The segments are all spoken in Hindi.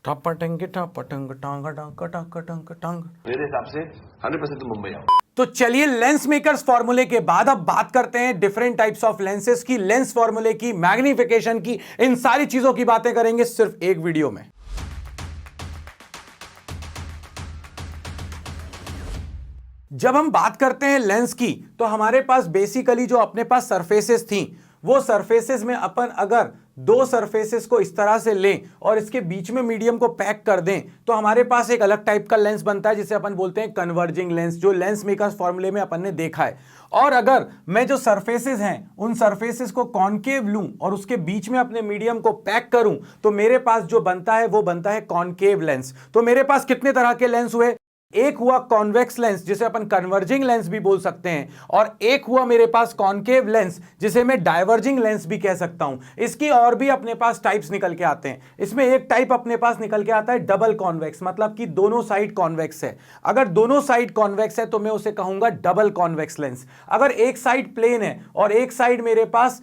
टपटंग टपटंग टांग टांग टांग टांग टांग। मेरे हिसाब से 100% तुम मुंबई आओ। तो चलिए लेंस मेकर्स फॉर्मूले के बाद अब बात करते हैं डिफरेंट टाइप्स ऑफ लेंसेस की, लेंस फॉर्मूले की, मैग्निफिकेशन की, इन सारी चीजों की बातें करेंगे सिर्फ एक वीडियो में। जब हम बात करते हैं लेंस की तो हमारे पास बेसिकली जो अपने पास सरफेसेस थी वो सरफेसेस में अपन अगर दो सरफेसेस को इस तरह से लें और इसके बीच में मीडियम को पैक कर दें तो हमारे पास एक अलग टाइप का लेंस बनता है जिसे अपन बोलते हैं कन्वर्जिंग लेंस, जो लेंस मेकर्स फॉर्मूले में अपन ने देखा है। और अगर मैं जो सरफेसेस हैं उन सरफेसेस को कॉनकेव लूं और उसके बीच में अपने मीडियम को पैक करूं तो मेरे पास जो बनता है वो बनता है कॉनकेव लेंस। तो मेरे पास कितने तरह के लेंस हुए? एक हुआ कॉन्वेक्स लेंस जिसे अपन कन्वर्जिंग लेंस भी बोल सकते हैं, और एक हुआ मेरे पास कॉनकेव लेंस जिसे मैं डाइवर्जिंग लेंस भी कह सकता हूं। इसकी और भी अपने पास टाइप्स निकल के आते हैं। इसमें एक टाइप अपने पास निकल के आता है डबल कॉन्वेक्स, मतलब कि दोनों साइड कॉन्वेक्स है। अगर दोनों साइड कॉन्वेक्स है तो मैं उसे कहूंगा डबल कॉन्वेक्स लेंस। अगर एक साइड प्लेन है और एक साइड मेरे पास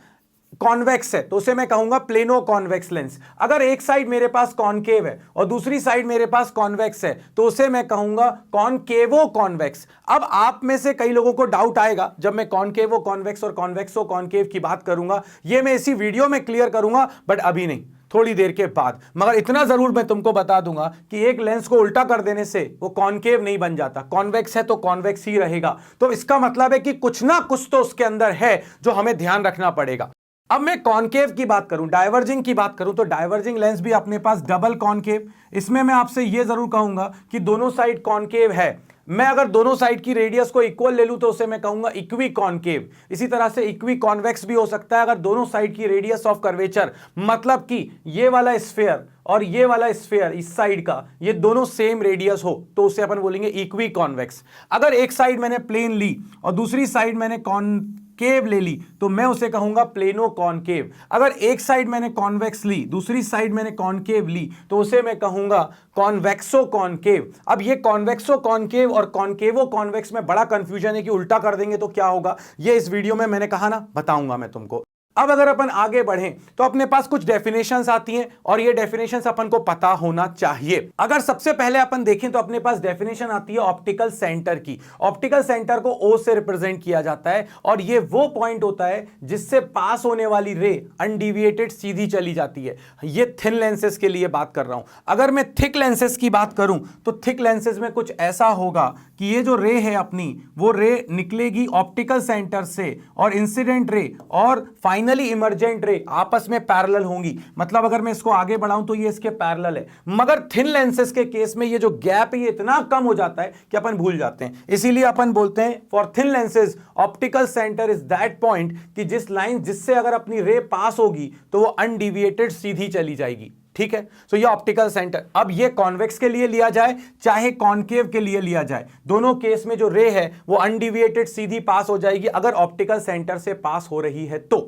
कॉन्वेक्स है तो उसे मैं कहूंगा प्लेनो कॉन्वेक्स लेंस। अगर एक साइड मेरे पास कॉनकेव है और दूसरी साइड मेरे पास कॉन्वेक्स है तो उसे मैं कहूंगा कॉनकेवो कॉन्वेक्स। अब आप में से कई लोगों को डाउट आएगा जब मैं कॉनकेवो कॉन्वेक्स और कॉन्वेक्सो कॉनकेव की बात करूंगा, ये मैं इसी वीडियो में क्लियर करूंगा, बट अभी नहीं, थोड़ी देर के बाद। मगर इतना जरूर मैं तुमको बता दूंगा कि एक लेंस को उल्टा कर देने से वो कॉनकेव नहीं बन जाता, कॉन्वेक्स है तो कॉन्वेक्स ही रहेगा। तो इसका मतलब है कि कुछ ना कुछ तो उसके अंदर है जो हमें ध्यान रखना पड़ेगा। अब मैं कॉनकेव की बात करूं, डाइवर्जिंग की बात करूं, तो डाइवर्जिंग लेंस भी अपने पास डबल कॉनकेव। इसमें मैं आपसे यह जरूर कहूंगा कि दोनों साइड कॉनकेव है। मैं अगर दोनों साइड की रेडियस को इक्वल ले लूं तो उसे मैं कहूंगा इक्वी कॉनकेव। इसी तरह से इक्वी कॉन्वेक्स भी हो सकता है अगर दोनों साइड की रेडियस ऑफ कर्वेचर, मतलब कि ये वाला स्फीयर और ये वाला स्फीयर इस साइड का, ये दोनों सेम रेडियस हो तो उसे अपन बोलेंगे इक्वी कॉन्वेक्स। अगर एक साइड मैंने प्लेन ली और दूसरी साइड मैंने कॉनकेव ले ली तो मैं उसे कहूंगा प्लेनो कॉनकेव। अगर एक साइड मैंने कॉन्वेक्स ली, दूसरी साइड मैंने कॉनकेव ली तो उसे मैं कहूंगा कॉन्वेक्सो कॉनकेव। अब ये कॉन्वेक्सो कॉनकेव और कॉनकेवो कॉन्वेक्स में बड़ा कंफ्यूजन है कि उल्टा कर देंगे तो क्या होगा, ये इस वीडियो में मैंने कहा ना, बताऊंगा मैं तुमको। अब अगर अपन आगे बढ़ें तो अपने पास कुछ डेफिनेशंस आती हैं और ये डेफिनेशंस अपन को पता होना चाहिए। अगर सबसे पहले अपन देखें तो अपने पास डेफिनेशन आती है ऑप्टिकल सेंटर की। ऑप्टिकल सेंटर को O से रिप्रेजेंट किया जाता है और ये वो पॉइंट होता है जिससे पास होने वाली रे अनडिविएटेड सीधी चली जाती है। ये थिन लेंसेज के लिए बात कर रहा हूं। अगर मैं थिक लेंसेज की बात करूं तो थिक लेंसेज में कुछ ऐसा होगा कि ये जो रे है अपनी, वो रे निकलेगी ऑप्टिकल सेंटर से और इंसिडेंट रे और फाइनली इमर्जेंट रे आपस में पैरेलल होंगी। मतलब अगर मैं इसको आगे बढ़ाऊं तो ये इसके पैरेलल है। मगर थिन लेंसेज के केस में ये जो गैप है ये इतना कम हो जाता है कि अपन भूल जाते हैं। इसीलिए अपन बोलते हैं for thin lenses optical centre is that point कि जिस लाइन जिससे अगर अपनी रे पास होगी तो वो अनडिविएटेड सीधी चली जाएगी। ठीक है, तो ये ऑप्टिकल सेंटर। अब ये कॉन्वेक्स के लिए लिया जाए चाहे कॉनकेव के लिए लिया जाए, दोनों केस में जो रे है वो अनडिविएटेड सीधी पास हो जाएगी अगर ऑप्टिकल सेंटर से पास हो रही है तो।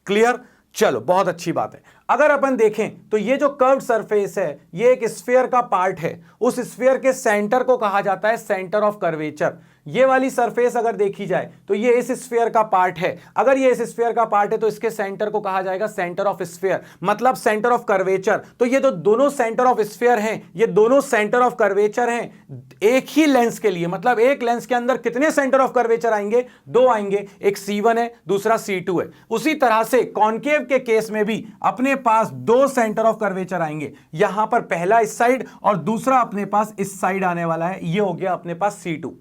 क्लियर? चलो, बहुत अच्छी बात है। अगर अपन देखें तो ये जो कर्व्ड सरफेस है ये एक स्फीयर का पार्ट है। उस स्फीयर के सेंटर को कहा जाता है सेंटर ऑफ कर्वेचर। ये वाली सरफेस अगर देखी जाए तो ये इस स्फीयर का पार्ट है। अगर ये इस स्फीयर का पार्ट है तो इसके सेंटर को कहा जाएगा सेंटर ऑफ स्फीयर, मतलब सेंटर ऑफ कर्वेचर। तो ये जो दोनों सेंटर ऑफ स्फीयर हैं ये दोनों सेंटर ऑफ कर्वेचर हैं एक ही लेंस के लिए। मतलब एक लेंस के अंदर कितने सेंटर ऑफ कर्वेचर आएंगे? दो आएंगे, एक C1 है दूसरा C2 है। उसी तरह से कॉनकेव के केस में भी अपने पास दो सेंटर ऑफ कर्वेचर आएंगे। यहां पर पहला इस साइड और दूसरा अपने पास इस साइड आने वाला है। ये हो गया अपने पास C2।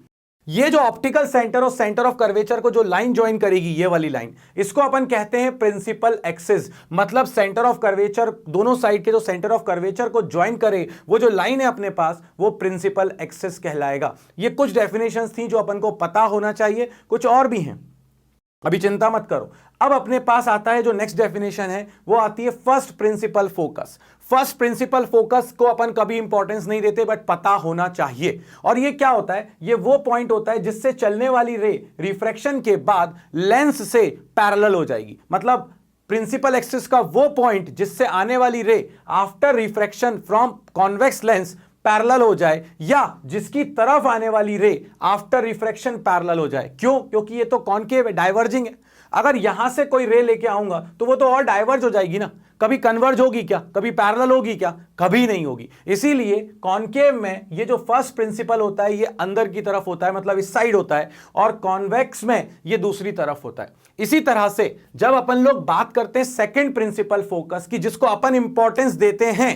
ये जो ऑप्टिकल सेंटर और सेंटर ऑफ कर्वेचर को जो लाइन ज्वाइन करेगी, ये वाली लाइन, इसको अपन कहते हैं प्रिंसिपल एक्सिस। मतलब सेंटर ऑफ कर्वेचर, दोनों साइड के जो सेंटर ऑफ कर्वेचर को ज्वाइन करे वो जो लाइन है अपने पास वो प्रिंसिपल एक्सिस कहलाएगा। ये कुछ डेफिनेशंस थी जो अपन को पता होना चाहिए, कुछ और भी हैं, अभी चिंता मत करो। अब अपने पास आता है जो नेक्स्ट डेफिनेशन है वो आती है first principle focus. First principle focus को अपन कभी इंपॉर्टेंस नहीं देते बट पता होना चाहिए। और ये क्या होता है? ये वो पॉइंट होता है जिससे चलने वाली रे रिफ्रैक्शन के बाद लेंस से पैरेलल हो जाएगी। मतलब प्रिंसिपल एक्सिस का वो पॉइंट जिससे आने वाली रे after refraction from convex lens parallel हो जाए, या जिसकी तरफ आने वाली रे आफ्टर रिफ्रैक्शन पैरेलल हो जाए। क्यों? क्योंकि ये तो कॉनकेव है, डाइवर्जिंग है। अगर यहां से कोई रे लेके आऊंगा तो वो तो और डाइवर्ज हो जाएगी ना, कभी कन्वर्ज होगी क्या, कभी पैरेलल होगी क्या, कभी नहीं होगी। इसीलिए कॉनकेव में ये जो फर्स्ट प्रिंसिपल होता है ये अंदर की तरफ होता है, मतलब इस साइड होता है, और कॉन्वेक्स में ये दूसरी तरफ होता है। इसी तरह से जब अपन लोग बात करते हैं सेकंड प्रिंसिपल फोकस की, जिसको अपन इंपॉर्टेंस देते हैं,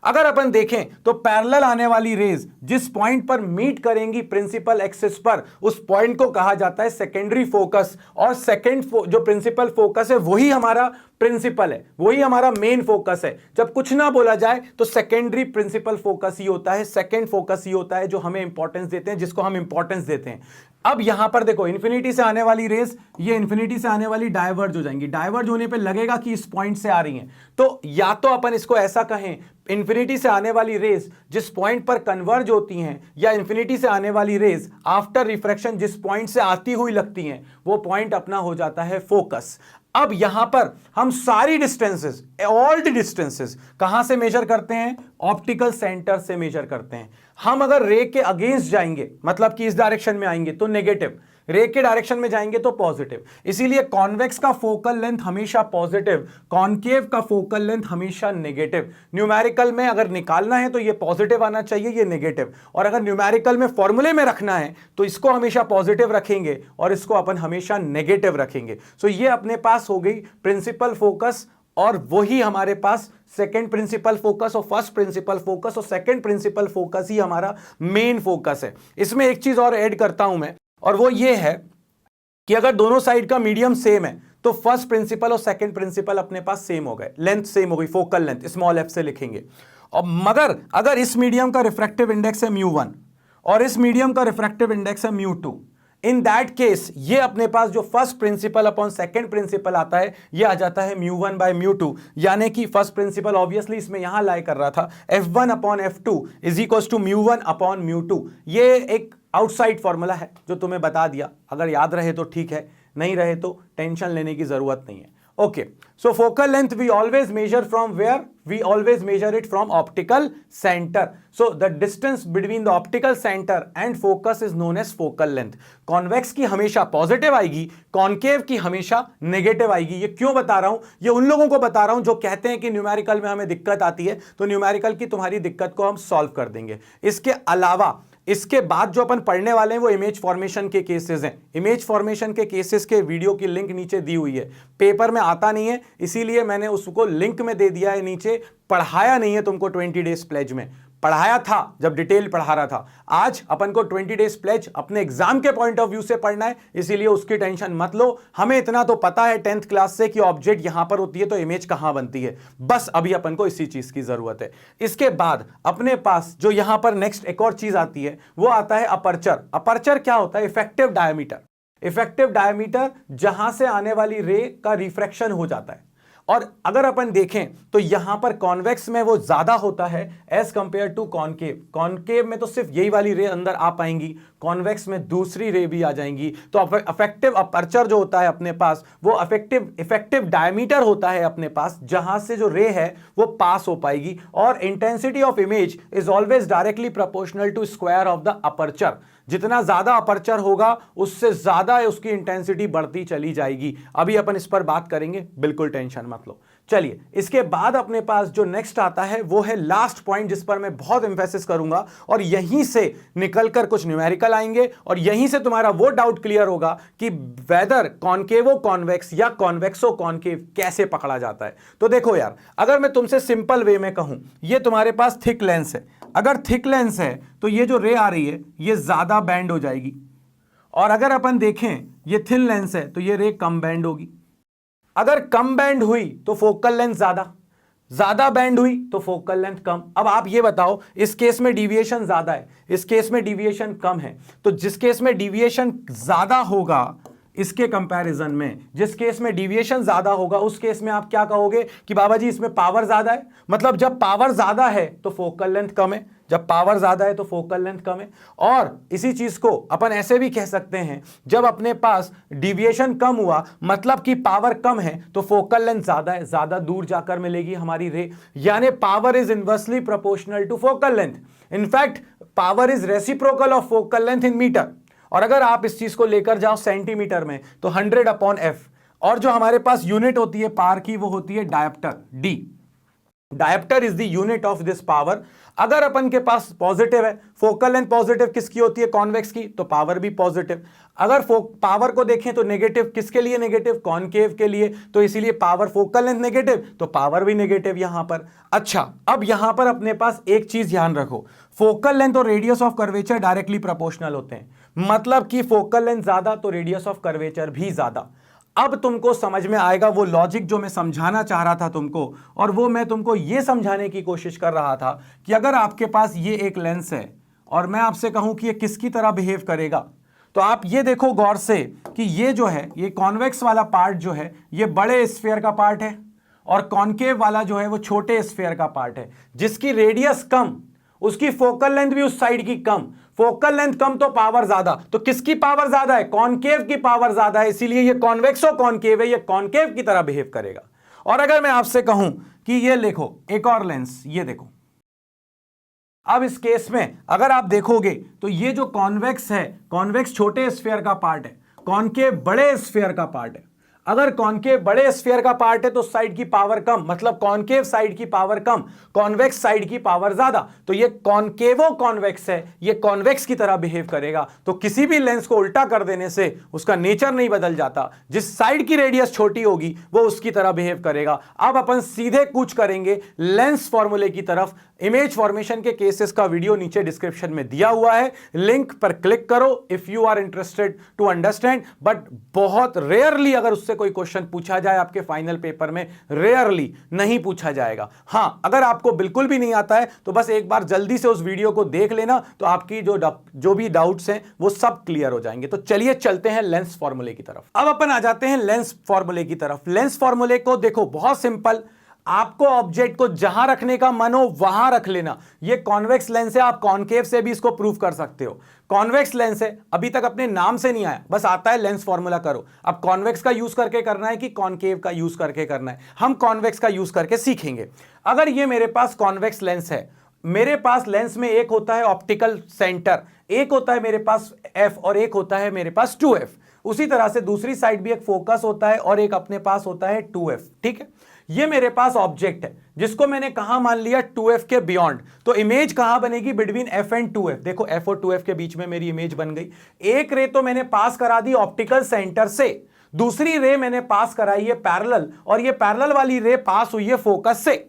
अगर अपन देखें तो पैरेलल आने वाली रेज जिस पॉइंट पर मीट करेंगी प्रिंसिपल एक्सिस पर, उस पॉइंट को कहा जाता है सेकेंडरी फोकस। और सेकेंड जो प्रिंसिपल फोकस है वही हमारा प्रिंसिपल है, वही हमारा मेन फोकस है। जब कुछ ना बोला जाए तो सेकेंडरी प्रिंसिपल फोकस ही होता है, सेकेंड फोकस ही होता है जो हमें इंपॉर्टेंस देते हैं, जिसको हम इंपॉर्टेंस देते हैं। अब यहां पर देखो इंफिनिटी से आने वाली रेज, ये इंफिनिटी से आने वाली डाइवर्ज हो जाएंगी, डाइवर्ज होने पे लगेगा कि इस पॉइंट से आ रही हैं, तो या तो अपन इसको ऐसा कहें, इंफिनिटी से आने वाली रेज जिस पॉइंट पर कन्वर्ज होती हैं, या इंफिनिटी से आने वाली रेज आफ्टर रिफ्रैक्शन जिस पॉइंट से आती हुई लगती हैं, वो पॉइंट अपना हो जाता है फोकस। अब यहां पर हम सारी डिस्टेंसेस, ऑल द डिस्टेंसेस कहां से मेजर करते हैं? ऑप्टिकल सेंटर से मेजर करते हैं। हम अगर रे के अगेंस्ट जाएंगे, मतलब कि इस डायरेक्शन में आएंगे तो नेगेटिव, रे के डायरेक्शन में जाएंगे तो पॉजिटिव। इसीलिए कॉन्वेक्स का फोकल लेंथ हमेशा पॉजिटिव, कॉनकेव का फोकल लेंथ हमेशा नेगेटिव। न्यूमेरिकल में अगर निकालना है तो ये पॉजिटिव आना चाहिए, ये नेगेटिव, और अगर न्यूमेरिकल में फॉर्मूले में रखना है तो इसको हमेशा पॉजिटिव रखेंगे और इसको अपन हमेशा नेगेटिव रखेंगे। सो ये अपने पास हो गई प्रिंसिपल फोकस, और वही हमारे पास सेकंड प्रिंसिपल फोकस और फर्स्ट प्रिंसिपल फोकस और सेकंड प्रिंसिपल फोकस ही हमारा मेन फोकस है। इसमें एक चीज और ऐड करता हूं मैं, और वो ये है कि अगर दोनों साइड का मीडियम सेम है तो फर्स्ट प्रिंसिपल और सेकंड प्रिंसिपल अपने पास सेम हो गए, लेंथ सेम हो गई, फोकल लेंथ स्मॉल एफ से लिखेंगे। और मगर अगर इस मीडियम का रिफ्रैक्टिव इंडेक्स है μ1 और इस मीडियम का रिफ्रैक्टिव इंडेक्स है μ2, इन दैट केस ये अपने पास जो first principle upon second principle आता है ये आ जाता है μ1 बाय μ2, यानी कि फर्स्ट प्रिंसिपल ऑब्वियसली इसमें यहां लाई कर रहा था f1 upon f2 is equals to μ1 upon μ2। ये एक आउटसाइड फॉर्मूला है जो तुम्हें बता दिया, अगर याद रहे तो ठीक है, नहीं रहे तो टेंशन लेने की जरूरत नहीं है। Okay, so focal length we always measure from where? We always measure it from optical centre. So the distance between the optical centre and focus is known as focal length. Convex की हमेशा पॉजिटिव आएगी, कॉनकेव की हमेशा नेगेटिव आएगी। ये क्यों बता रहा हूं? ये उन लोगों को बता रहा हूं जो कहते हैं कि न्यूमेरिकल में हमें दिक्कत आती है, तो न्यूमेरिकल की तुम्हारी दिक्कत को हम सॉल्व कर देंगे। इसके अलावा इसके बाद जो अपन पढ़ने वाले हैं वो इमेज फॉर्मेशन के केसेस हैं। इमेज फॉर्मेशन के केसेस के वीडियो की लिंक नीचे दी हुई है, पेपर में आता नहीं है इसीलिए मैंने उसको लिंक में दे दिया है नीचे। पढ़ाया नहीं है तुमको 20 डेज प्लेज में, पढ़ाया था जब डिटेल पढ़ा रहा था। आज अपन को 20 डेज प्लेज अपने एग्जाम के पॉइंट ऑफ व्यू से पढ़ना है, इसीलिए उसकी टेंशन मत लो। हमें इतना तो पता है 10th क्लास से कि ऑब्जेक्ट यहां पर होती है तो इमेज कहां बनती है, बस अभी अपन को इसी चीज की जरूरत है। इसके बाद अपने पास जो यहां पर नेक्स्ट एक और चीज आती है वो आता है अपर्चर। अपर्चर क्या होता है? Effective diameter. इफेक्टिव डायमीटर जहां से आने वाली रे का रिफ्रैक्शन हो जाता है, और अगर अपन देखें तो यहां पर कॉन्वेक्स में वो ज्यादा होता है as compare to concave. Concave में तो सिर्फ यही वाली रे अंदर आ पाएंगी, कॉन्वेक्स में दूसरी रे भी आ जाएंगी। तो अफेक्टिव अपर्चर जो होता है अपने पास वो इफेक्टिव डायमीटर होता है अपने पास, जहां से जो रे है वो पास हो पाएगी। और intensity of image is always directly proportional to square of the aperture. जितना ज्यादा अपर्चर होगा उससे ज्यादा उसकी इंटेंसिटी बढ़ती चली जाएगी। अभी अपन इस पर बात करेंगे, बिल्कुल टेंशन मत लो। चलिए, इसके बाद अपने पास जो नेक्स्ट आता है वो है लास्ट पॉइंट, जिस पर मैं बहुत एम्फेसिस करूंगा, और यहीं से निकलकर कुछ न्यूमेरिकल आएंगे और यहीं से तुम्हारा वो डाउट क्लियर होगा कि वेदर कॉनकेवो कॉन्वेक्स या कॉन्वेक्सो कॉनकेव कैसे पकड़ा जाता है। तो देखो यार, अगर मैं तुमसे सिंपल वे में कहूं, ये तुम्हारे पास थिक लेंस है, अगर थिक लेंस है तो ये जो रे आ रही है ये ज्यादा बैंड हो जाएगी, और अगर अपन देखें ये थिन लेंस है तो ये रे कम बैंड होगी। अगर कम बैंड हुई तो फोकल लेंथ ज्यादा बैंड हुई तो फोकल लेंथ कम। अब आप ये बताओ, इस केस में डिविएशन ज्यादा है, इस केस में डिविएशन कम है, तो जिस केस में डिविएशन ज्यादा होगा इसके कंपैरिजन में, जिस केस में डिविएशन ज्यादा होगा उस केस में आप क्या कहोगे कि बाबा जी इसमें पावर ज्यादा है। मतलब जब पावर ज्यादा है तो फोकल लेंथ कम है, जब पावर ज्यादा है तो फोकल लेंथ कम है। और इसी चीज को अपन ऐसे भी कह सकते हैं, जब अपने पास डिविएशन कम हुआ मतलब कि पावर कम है तो फोकल लेंथ ज्यादा है, ज्यादा दूर जाकर मिलेगी हमारी रे, यानी power is inversely proportional to focal length. In fact power is reciprocal of focal length in metre. और अगर आप इस चीज को लेकर जाओ सेंटीमीटर में तो 100 अपॉन एफ, और जो हमारे पास यूनिट होती है पावर की वो होती है dioptre, D. Dioptre is the unit of this power. अगर अपन के पास पॉजिटिव है, फोकल लेंथ पॉजिटिव किसकी होती है, कॉन्वेक्स की, तो पावर भी पॉजिटिव। अगर पावर को देखें तो नेगेटिव, किसके लिए नेगेटिव, कॉनकेव के लिए, तो इसीलिए पावर फोकल लेंथ नेगेटिव तो पावर भी नेगेटिव यहां पर। अच्छा, अब यहां पर अपने पास एक चीज ध्यान रखो, फोकल लेंथ और radius of curvature directly proportional होते हैं, मतलब कि फोकल लेंथ ज्यादा तो रेडियस ऑफ कर्वेचर भी ज्यादा। अब तुमको समझ में आएगा वो लॉजिक जो मैं समझाना चाह रहा था तुमको, और वो मैं तुमको ये समझाने की कोशिश कर रहा था कि अगर आपके पास ये एक लेंस है और मैं आपसे कहूं कि ये किसकी तरह बिहेव करेगा, तो आप ये देखो गौर से कि ये जो है, ये कॉन्वेक्स वाला पार्ट जो है ये बड़े स्फीयर का पार्ट है और कॉनकेव वाला जो है वो छोटे स्फीयर का पार्ट है। जिसकी रेडियस कम उसकी फोकल लेंथ भी उस साइड की कम, फोकल लेंथ कम तो पावर ज्यादा, तो किसकी पावर ज्यादा है, कॉनकेव की पावर ज्यादा है, इसीलिए ये कॉन्वेक्सो कॉनकेव है, ये कॉनकेव की तरह बिहेव करेगा। और अगर मैं आपसे कहूं कि ये देखो एक और लेंस, ये देखो, अब इस केस में अगर आप देखोगे तो ये जो कॉन्वेक्स है, कॉन्वेक्स छोटे स्फीयर का पार्ट है, कॉनकेव बड़े स्फीयर का पार्ट है। अगर कॉनकेव बड़े स्फीयर का पार्ट है तो साइड की पावर कम, मतलब कॉनकेव साइड की पावर कम, कॉन्वेक्स साइड की पावर ज्यादा, तो ये कॉनकेवो कॉन्वेक्स है, ये कॉन्वेक्स की तरह बिहेव करेगा। तो किसी भी लेंस को उल्टा कर देने से उसका नेचर नहीं बदल जाता, जिस साइड की रेडियस छोटी होगी वो उसकी तरह बिहेव करेगा। अब अपन सीधे कूच करेंगे लेंस फॉर्मूले की तरफ। इमेज फॉर्मेशन के केसेस का वीडियो नीचे डिस्क्रिप्शन में दिया हुआ है, लिंक पर क्लिक करो if you are interested to understand. But बहुत रेयरली अगर उससे कोई क्वेश्चन पूछा जाए आपके फाइनल पेपर में, रेयरली, नहीं पूछा जाएगा। हां, अगर आपको बिल्कुल भी नहीं आता है तो बस एक बार जल्दी से उस वीडियो को देख लेना, तो आपकी जो भी डाउट्स हैं वो सब क्लियर हो जाएंगे। तो चलिए चलते हैं लेंस फॉर्मूले की तरफ। अब अपन आ जाते हैं लेंस फॉर्मूले की तरफ। लेंस फॉर्मूले को देखो, बहुत सिंपल, आपको ऑब्जेक्ट को जहां रखने का मन हो वहां रख लेना। ये कॉन्वेक्स लेंस है, आप कॉनकेव से भी इसको प्रूव कर सकते हो। कॉन्वेक्स लेंस है, अभी तक अपने नाम से नहीं आया, बस आता है लेंस फॉर्मूला करो। अब कॉन्वेक्स का यूज करके करना है कि कॉनकेव का यूज करके करना है, हम कॉन्वेक्स का यूज करके सीखेंगे। अगर ये मेरे पास कॉन्वेक्स लेंस है, मेरे पास लेंस में एक होता है ऑप्टिकल सेंटर, एक होता है मेरे पास एफ और एक होता है मेरे पास 2f। उसी तरह से दूसरी साइड भी एक फोकस होता है और एक अपने पास होता है 2f। ठीक है, ये मेरे पास ऑब्जेक्ट है जिसको मैंने कहां मान लिया, 2f के बियॉन्ड। तो इमेज कहां बनेगी, बिटवीन f एंड 2f। देखो f और 2f के बीच में मेरी इमेज बन गई। एक रे तो मैंने पास करा दी ऑप्टिकल सेंटर से, दूसरी रे मैंने पास कराई है पैरेलल, और ये पैरेलल वाली रे पास हुई है फोकस से।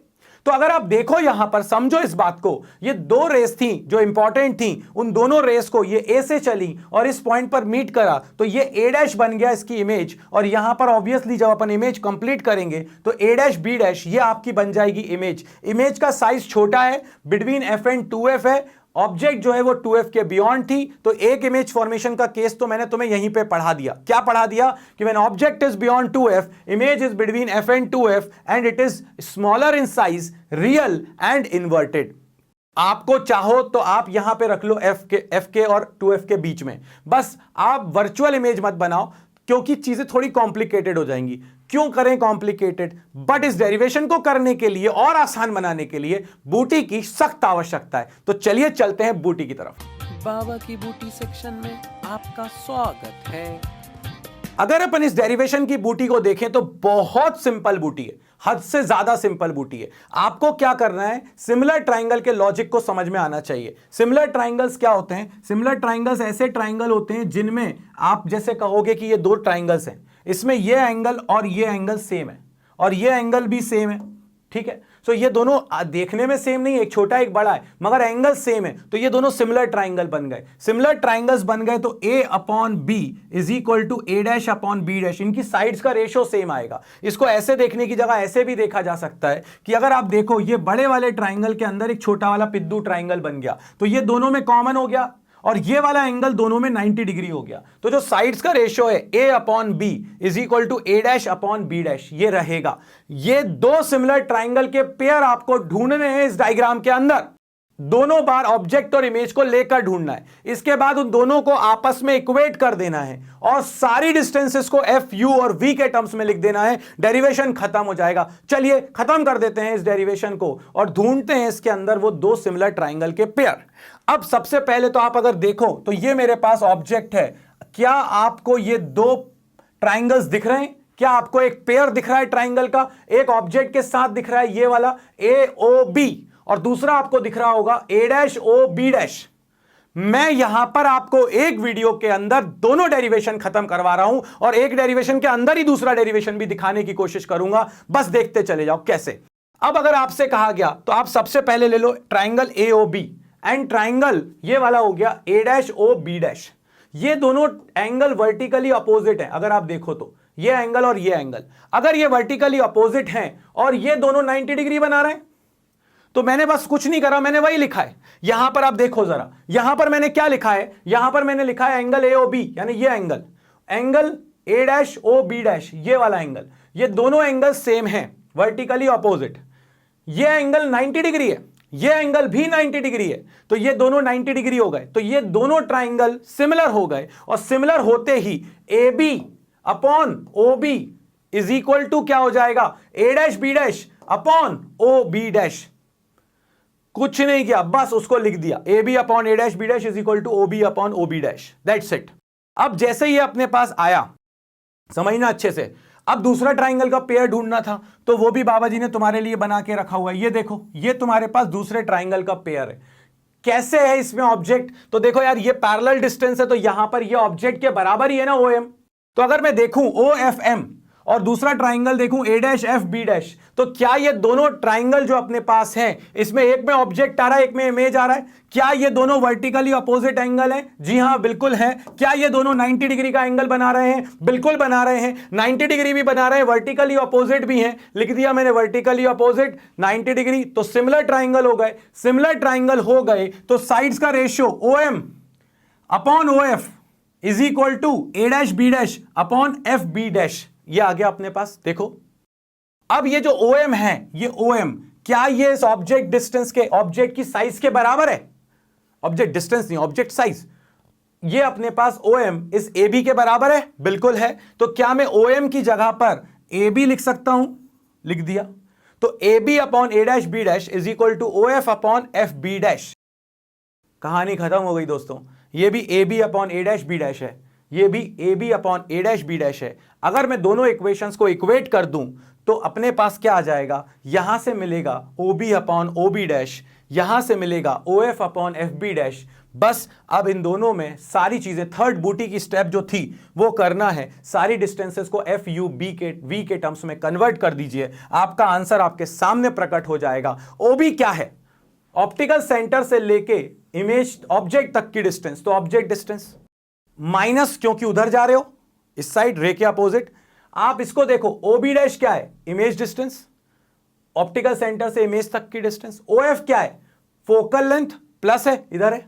तो अगर आप देखो यहां पर, समझो इस बात को, ये दो रेस थी जो इंपॉर्टेंट थी, उन दोनों रेस को ये ए से चली और इस पॉइंट पर मीट करा, तो ये ए डैश बन गया इसकी इमेज। और यहां पर ऑब्वियसली जब अपन इमेज कंप्लीट करेंगे तो ए डैश बी डैश ये आपकी बन जाएगी इमेज। इमेज का साइज छोटा है, बिटवीन एफ एंड 2f है, ऑब्जेक्ट जो है वो 2f के बियॉन्ड थी। तो एक इमेज फॉर्मेशन का केस तो मैंने तुम्हें यहीं पे पढ़ा दिया। क्या पढ़ा दिया कि when object is beyond 2f, image is between f and 2f and it is smaller in size, real and inverted. आपको चाहो तो आप यहां पे रख लो f के और 2f के बीच में, बस आप वर्चुअल इमेज मत बनाओ क्योंकि चीजें थोड़ी कॉम्प्लिकेटेड हो जाएंगी। क्यों करें कॉम्प्लिकेटेड, बट इस डेरिवेशन को करने के लिए और आसान बनाने के लिए बूटी की सख्त आवश्यकता है। तो चलिए चलते हैं बूटी की तरफ। बाबा की बूटी सेक्शन में आपका स्वागत है। अगर अपन इस डेरिवेशन की बूटी को देखें तो बहुत सिंपल बूटी है, हद से ज्यादा सिंपल बूटी है। आपको क्या करना है, सिमिलर ट्राइंगल के लॉजिक को समझ में आना चाहिए। सिमिलर ट्राइंगल्स क्या होते हैं, सिमिलर ट्राइंगल्स ऐसे ट्राइंगल होते हैं जिनमें आप जैसे कहोगे कि ये दो ट्राइंगल्स हैं, इसमें ये एंगल और ये एंगल सेम है और ये एंगल भी सेम है। ठीक है, सो ये दोनों देखने में सेम नहीं है, एक छोटा एक बड़ा है, मगर एंगल सेम है, तो ये दोनों सिमिलर ट्राइंगल बन गए। सिमिलर ट्राइंगल्स बन गए तो a upon b is equal to a dash upon b dash, इनकी साइड्स का रेशो सेम आएगा। इसको ऐसे देखने की जगह ऐसे भी देखा जा सकता है कि अगर आप देखो ये बड़े वाले ट्राइंगल के अंदर एक छोटा वाला पिद्दू ट्राइंगल बन गया, तो ये दोनों में कॉमन हो गया और ये वाला एंगल दोनों में 90 डिग्री हो गया। तो जो साइड्स का रेशियो है a upon b is equal to a dash upon b dash, ये रहेगा। ये दो सिमिलर ट्राइंगल के पेयर आपको ढूंढने हैं इस डायग्राम के अंदर, दोनों बार ऑब्जेक्ट और इमेज को लेकर ढूंढना है। इसके बाद उन दोनों को आपस में इक्वेट कर देना है और सारी डिस्टेंसेस को f, u और v के टर्म्स में लिख देना है। डेरिवेशन खत्म हो जाएगा। चलिए खत्म कर देते हैं इस डेरिवेशन को और ढूंढते हैं इसके अंदर वो दो सिमिलर ट्राइंगल के पेयर। अब सबसे पहले तो आप अगर देखो तो ये मेरे पास ऑब्जेक्ट है, क्या आपको ये दो ट्राइंगल्स दिख रहे हैं? क्या आपको एक पेयर दिख रहा है ट्राइंगल का, एक ऑब्जेक्ट के साथ दिख रहा है ये वाला AOB, और दूसरा आपको दिख रहा होगा A-OB'। मैं यहां पर आपको एक वीडियो के अंदर दोनों डेरिवेशन खत्म करवा रहा हूं और एक डेरिवेशन के अंदर ही दूसरा डेरिवेशन भी दिखाने की कोशिश करूंगा, बस देखते चले जाओ कैसे। अब अगर आपसे कहा गया तो आप सबसे पहले ले लो ट्राइंगल AOB एंड ट्राइंगल ये वाला हो गया A-OB'। ये दोनों एंगल वर्टिकली अपोजिट है, अगर आप देखो तो ये एंगल और ये एंगल अगर ये वर्टिकली अपोजिट हैं और ये दोनों 90 डिग्री बना रहे हैं, तो मैंने बस कुछ नहीं करा, मैंने वही लिखा है। यहां पर आप देखो जरा, यहां पर मैंने क्या लिखा है, यहां पर मैंने लिखा है एंगल AOB, यानी ये एंगल A-OB', ये वाला एंगल, ये दोनों एंगल सेम हैं, वर्टिकली अपोजिट। ये एंगल 90 डिग्री है, ये एंगल भी 90 डिग्री है, तो ये दोनों 90 डिग्री हो गए, तो ये दोनों ट्राइंगल सिमिलर हो गए, और सिमिलर होते ही AB upon OB is equal to क्या हो जाएगा, A-B' अपॉन OB'। कुछ नहीं किया, बस उसको लिख दिया, AB upon A-B' is equal to OB upon OB', that's it. अब जैसे ये अपने पास आया, समझना अच्छे से, अब दूसरा ट्राइंगल का पेयर ढूंढना था, तो वो भी बाबा जी ने तुम्हारे लिए बना के रखा हुआ है। ये देखो, ये तुम्हारे पास दूसरे ट्राइंगल का पेयर है। कैसे है इसमें ऑब्जेक्ट, तो देखो यार, ये पैरेलल डिस्टेंस है, तो यहां पर ये ऑब्जेक्ट के बराबर ही है ना OM। तो अगर मैं देखूं OFM और दूसरा ट्राइंगल देखूं A-FB', तो क्या ये दोनों ट्राइंगल जो अपने पास हैं, इसमें एक में ऑब्जेक्ट आ रहा है, एक में इमेज आ रहा है, क्या ये दोनों वर्टिकली अपोजिट एंगल हैं? जी हां, बिल्कुल है। क्या ये दोनों 90 डिग्री का एंगल बना रहे हैं? बिल्कुल बना रहे हैं। 90 डिग्री भी बना रहे हैं, वर्टिकली अपोजिट भी हैं, लिख दिया मैंने वर्टिकली अपोजिट 90 डिग्री, तो सिमिलर ट्राइंगल हो गए। सिमिलर ट्राइंगल हो गए तो साइड्स का ratio OM upon OF is equal to A-B' upon FB', ये आ गया अपने पास। देखो, अब ये जो OM है, ये OM क्या ये इस ऑब्जेक्ट डिस्टेंस के, ऑब्जेक्ट की साइज के बराबर है? ऑब्जेक्ट डिस्टेंस नहीं, ऑब्जेक्ट साइज। ये अपने पास OM इस AB के बराबर है, बिल्कुल है। तो क्या मैं OM की जगह पर AB लिख सकता हूं? लिख दिया। तो AB upon A-B' is equal to OF upon FB'। कहानी खत्म हो गई दोस्तों। ये भी AB अपॉन A-B' है, ये भी AB अपॉन A-B' है। अगर मैं दोनों इक्वेशंस को इक्वेट कर दूं तो अपने पास क्या आ जाएगा, यहां से मिलेगा OB अपॉन OB', यहां से मिलेगा OF अपॉन FB'। बस अब इन दोनों में सारी चीजें, थर्ड बूटी की स्टेप जो थी वो करना है, सारी डिस्टेंसेस को FUB के V के टर्म्स में कन्वर्ट कर दीजिए, आपका आंसर आपके सामने प्रकट हो जाएगा। OB क्या है? ऑप्टिकल सेंटर से लेके इमेज ऑब्जेक्ट तक की डिस्टेंस, तो ऑब्जेक्ट डिस्टेंस माइनस, क्योंकि उधर जा रहे हो इस साइड रे के अपोजिट। आप इसको देखो, OB' क्या है? इमेज डिस्टेंस, ऑप्टिकल सेंटर से इमेज तक की डिस्टेंस। OF क्या है? फोकल लेंथ प्लस है, इधर है।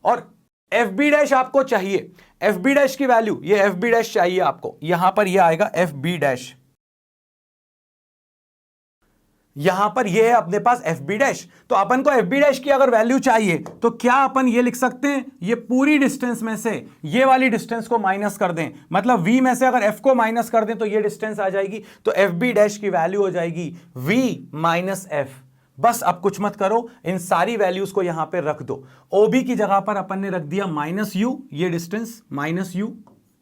और FB' आपको चाहिए, FB' की वैल्यू, ये FB' चाहिए आपको, यहां पर ये आएगा FB', यहां पर ये है अपने पास FB'। तो अपन को FB' की अगर वैल्यू चाहिए तो क्या अपन ये लिख सकते हैं, ये पूरी डिस्टेंस में से ये वाली डिस्टेंस को माइनस कर दें, मतलब V में से अगर F को माइनस कर दें तो ये डिस्टेंस आ जाएगी, तो FB' की वैल्यू हो जाएगी V माइनस F। बस अब कुछ मत करो, इन सारी वैल्यूज को यहां पे रख दो। OB की जगह पर अपन ने रख दिया -U, ये डिस्टेंस -U,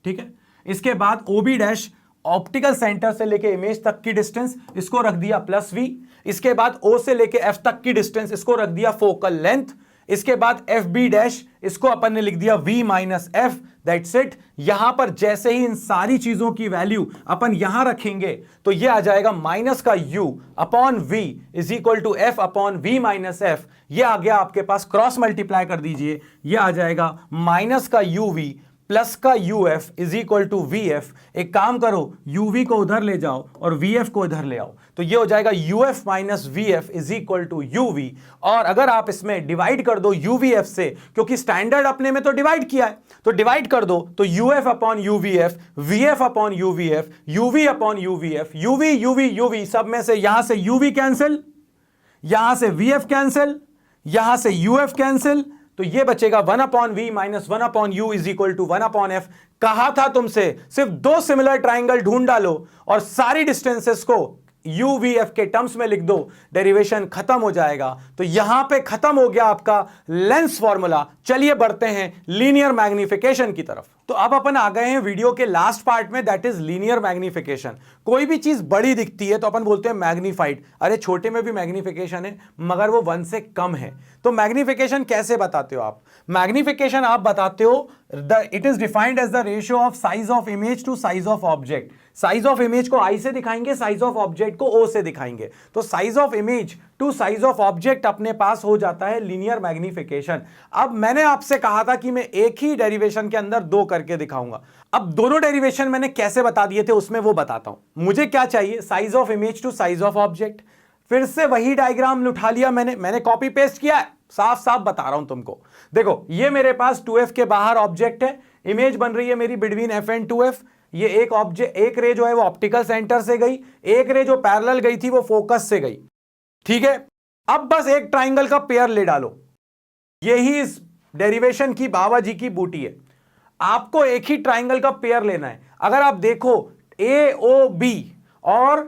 ठीक है। इसके बाद OB' ऑप्टिकल सेंटर से लेके इमेज तक की डिस्टेंस, इसको रख दिया +V। इसके बाद O से लेके F तक की डिस्टेंस, इसको रख दिया फोकल लेंथ। इसके बाद FB', इसको अपन ने लिख दिया V minus F, that's it. यहां पर जैसे ही इन सारी चीजों की वैल्यू अपन यहां रखेंगे तो ये आ जाएगा माइनस का U upon V is equal to F upon V minus F। ये आ गया आपके पास, क्रॉस मल्टीप्लाई कर दीजिए, ये आ जाएगा माइनस का UV प्लस का UF is equal to VF। एक काम करो, UV को उधर ले जाओ और VF को इधर ले आओ, तो ये हो जाएगा UF minus VF is equal to UV। और अगर आप इसमें डिवाइड कर दो UVF से, क्योंकि स्टैंडर्ड अपने में तो डिवाइड किया है, तो डिवाइड कर दो, तो UF upon UVF, VF upon UVF, UV upon UVF, UV UV UV, सब में से यहां से UV कैंसिल, यहां से VF कैंसिल, यहां से UF कैंसिल, तो ये बचेगा 1 upon V minus 1 upon U is equal to 1 upon F। कहा था तुमसे सिर्फ दो सिमिलर ट्राइंगल ढूंढ डालो और सारी डिस्टेंसेस को UVF के टर्म्स में लिख दो, डेरिवेशन खत्म हो जाएगा। तो यहां पे खत्म हो गया आपका लेंस फॉर्मूला। चलिए बढ़ते हैं लीनियर मैग्निफिकेशन की तरफ। तो अब अपन आ गए हैं वीडियो के लास्ट पार्ट में, दैट इज लीनियर मैग्निफिकेशन। कोई भी चीज बड़ी दिखती है तो अपन बोलते हैं मैग्नीफाइड। अरे छोटे में भी मैग्निफिकेशन है मगर वो 1 से कम है। तो मैग्निफिकेशन कैसे बताते हो आप? मैग्निफिकेशन आप बताते हो it is defined as the ratio of size of image to size of object. Size of image को आई से दिखाएंगे, साइज ऑफ ऑब्जेक्ट को ओ से दिखाएंगे। तो size of image to size of object अपने पास हो जाता है लीनियर मैग्निफिकेशन। अब मैंने आपसे कहा था कि मैं एक ही डेरिवेशन के अंदर 2 करके दिखाऊंगा। अब दोनों डेरिवेशन मैंने कैसे बता दिए थे उसमें वो बताता हूं। मुझे क्या चाहिए? Size of image to size of object. फिर से वही डायग्राम उठा लिया मैंने कॉपी पेस्ट किया है, साफ साफ बता रहा हूं तुमको। देखो ये मेरे पास 2f के बाहर ऑब्जेक्ट है, इमेज बन रही है मेरी बिटवीन f एंड 2f। ये एक ऑब्जेक्ट, एक रे जो है वो ऑप्टिकल सेंटर से गई, एक रे जो पैरेलल गई थी वो फोकस से गई। ठीक है, अब बस एक ट्राइंगल का पेयर ले डालो। यही इस डेरिवेशन की बाबा जी की बूटी है। आपको एक ही ट्राइंगल का पेयर लेना है। अगर आप देखो AOB और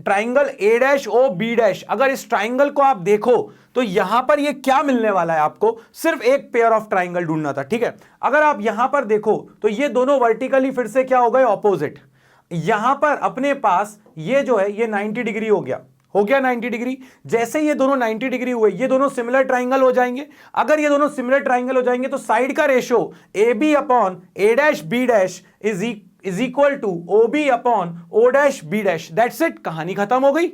ट्राइंगल A'OB', अगर इस ट्राइंगल को आप देखो तो यहां पर ये क्या मिलने वाला है आपको? सिर्फ एक पेयर ऑफ ट्राइंगल ढूंढना था। ठीक है, अगर आप यहां पर देखो तो ये दोनों वर्टिकली फिर से क्या हो गए? ऑपोजिट। यहां पर अपने पास ये जो है ये 90 डिग्री हो गया 90 डिग्री। जैसे ये दोनों 90 डिग्री हुए ये दोनों सिमिलर ट्राइंगल हो जाएंगे। अगर ये दोनों सिमिलर ट्राइंगल हो जाएंगे तो साइड का ratio AB upon A', B' is equal to OB upon O', B'। That's it, कहानी खत्म हो गई।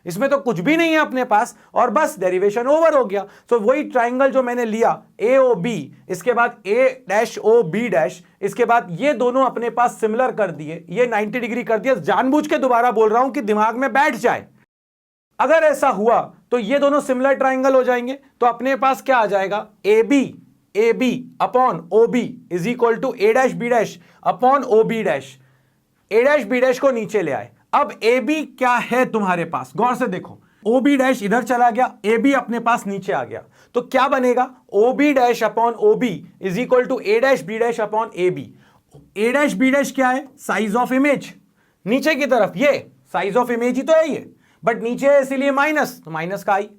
इसमें तो कुछ भी नहीं है अपने पास और बस डेरिवेशन ओवर हो गया। तो वही ट्राइंगल जो मैंने लिया AOB, इसके बाद A'OB', इसके बाद ये दोनों अपने पास सिमिलर कर दिए, ये 90 डिग्री कर दिया। जानबूझ के दोबारा बोल रहा हूं कि दिमाग में बैठ जाए। अगर ऐसा हुआ तो ये दोनों सिमिलर ट्राइंगल हो जाएंगे। तो अपने पास क्या आ जाएगा? AB upon OB is equal to A', upon OB'। A', को नीचे ले आए। अब AB क्या है तुम्हारे पास? गौर से देखो, OB' इधर चला गया, AB अपने पास नीचे आ गया। तो क्या बनेगा? OB' upon OB is equal to A', upon AB। A', क्या है? Size of image. नीचे की तरफ ये साइज ऑफ इमेज ही तो है ये, बट नीचे है इसीलिए माइनस, तो माइनस का आई।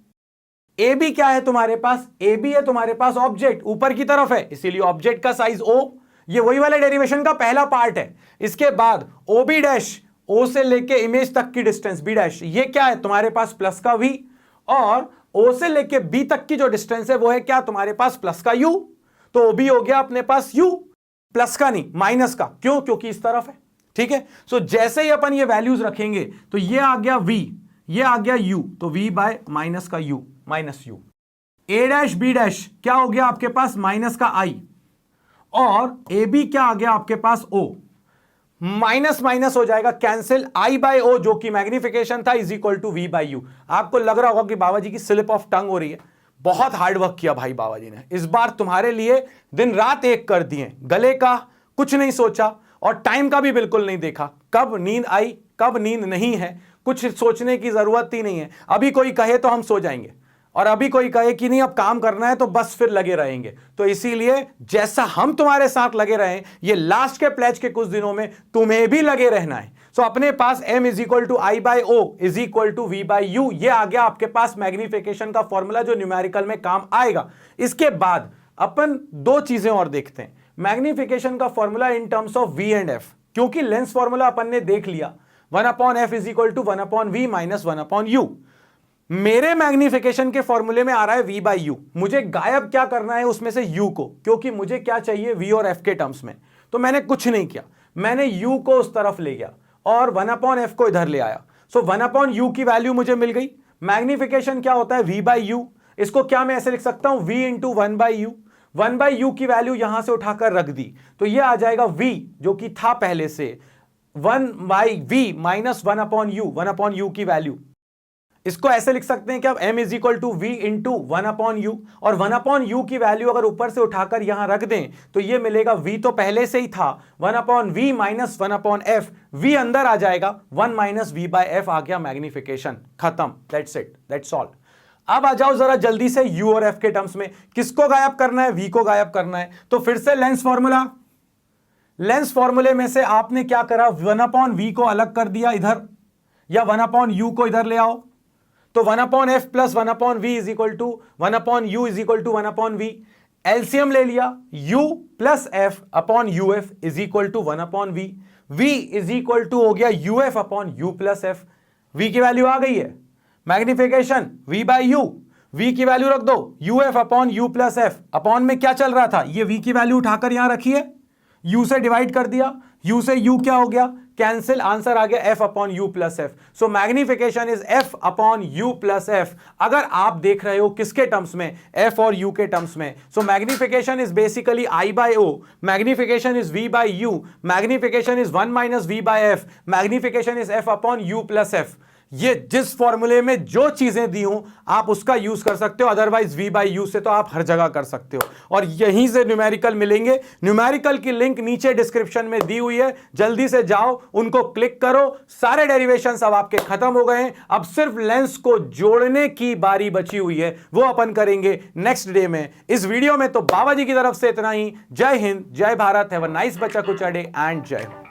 AB क्या है तुम्हारे पास? AB है तुम्हारे पास ऑब्जेक्ट, ऊपर की तरफ है इसीलिए ऑब्जेक्ट का साइज O। ये वही वाले डेरिवेशन का पहला पार्ट है। इसके बाद OB', O से लेके इमेज तक की डिस्टेंस B', ये क्या है तुम्हारे पास? प्लस का V। और O से लेके B तक की जो डिस्टेंस है वो है क्या तुम्हारे पास? प्लस का U। तो OB हो गया अपने पास U, प्लस का नहीं माइनस का। क्यों? क्योंकि इस तरफ है। ठीक है, सो जैसे ही अपन ये वैल्यूज रखेंगे तो ये आ गया V, ये आ गया U, तो V बाय माइनस का U, minus U। A', B' क्या हो गया आपके पास? माइनस का I। और AB क्या आ गया आपके पास? O। माइनस माइनस हो जाएगा कैंसिल, I बाय O जो कि मैग्निफिकेशन था is equal to V by U। आपको लग रहा होगा कि बाबा जी की स्लिप ऑफ टंग हो रही है। बहुत हार्ड वर्क किया भाई बाबा जी ने, इस बार तुम्हारे लिए दिन रात एक कर दिए। गले का कुछ नहीं सोचा और टाइम का भी बिल्कुल नहीं देखा, कब नींद आई कब नींद नहीं है, कुछ सोचने की जरूरत ही नहीं है। अभी कोई कहे तो हम सो जाएंगे और अभी कोई कहे कि नहीं अब काम करना है तो बस फिर लगे रहेंगे। तो इसीलिए जैसा हम तुम्हारे साथ लगे रहे, ये लास्ट के प्लेज के कुछ दिनों में तुम्हें भी लगे रहना है। सो अपने पास M is equal to I by O is equal to V by U, ये आ गया आपके पास मैग्निफिकेशन का फॉर्मूला जो न्यूमेरिकल में काम आएगा। इसके बाद अपन 2 चीजें और देखते हैं। मैग्निफिकेशन का formula in terms of V and F, क्योंकि लेंस फॉर्मूला अपन ने देख लिया 1/f is equal to 1/v minus 1/u। मेरे मैग्निफिकेशन के फॉर्मूले में आ रहा है V बाई U। मुझे गायब क्या करना है उसमें से U को, क्योंकि मुझे क्या चाहिए V और F के टर्म्स में। तो मैंने कुछ नहीं किया, मैंने U को उस तरफ ले गया और 1/f को इधर ले आया। सो 1/u की वैल्यू मुझे मिल गई। मैग्निफिकेशन क्या होता है? V by U। इसको क्या मैं ऐसे लिख सकता हूं? V into 1/u। 1/u की वैल्यू यहां से उठाकर रख दी तो ये आ जाएगा V जो कि था पहले से 1/v माइनस 1/u, 1/u की वैल्यू। इसको ऐसे लिख सकते हैं कि अब m is equal to v into 1/u, और 1/u की वैल्यू अगर ऊपर से उठाकर यहां रख दें तो ये मिलेगा v तो पहले से ही था 1/v माइनस 1/f, v अंदर आ जाएगा 1 माइनस v बाय f आ गया मैग्निफिकेशन, खत्म, दैट्स इट, दैट्स ऑल। अब आ जाओ जरा जल्दी से u और f के टर्म्स में, किसको गायब करना है? v को गायब करना है। तो फिर से लेंस फॉर्मूला, लेंस फॉर्मूले में से आपने क्या करा? 1/v को अलग कर दिया इधर, या 1/u को इधर ले आओ। तो 1/f plus 1/v is equal to 1/u is equal to 1/v। LCM ले लिया, u plus F upon U F is equal to 1 upon V, v is equal to हो गया U F upon you plus F. v की वैल्यू आ गई है, magnification v by U, v की वैल्यू रख दो U F upon you plus F. Upon में क्या चल रहा था, ये v की वैल्यू उठाकर यहां रखिए, u से डिवाइड कर दिया, u से u क्या हो गया, कैंसिल, आंसर आ गया f upon you plus F. So magnification is f upon you plus F. अगर आप देख रहे हो किसके टर्म्स में, f और u के टर्म्स में, so magnification is basically i by o, magnification is v by u, magnification is 1 minus v by f, magnification is f upon you plus f. ये जिस फॉर्मूले में जो चीजें दी हूं आप उसका यूज कर सकते हो, अदरवाइज v बाई यू से तो आप हर जगह कर सकते हो। और यहीं से न्यूमेरिकल मिलेंगे, न्यूमेरिकल की लिंक नीचे डिस्क्रिप्शन में दी हुई है, जल्दी से जाओ उनको क्लिक करो। सारे डेरिवेशंस अब आपके खत्म हो गए हैं, अब सिर्फ लेंस को जोड़ने की बारी बची हुई है, वो अपन करेंगे नेक्स्ट डे में। इस वीडियो में तो बाबा जी की तरफ से इतना ही। जय हिंद, जय भारत, हैव अ नाइस बच्चा कुछ डे एंड जय।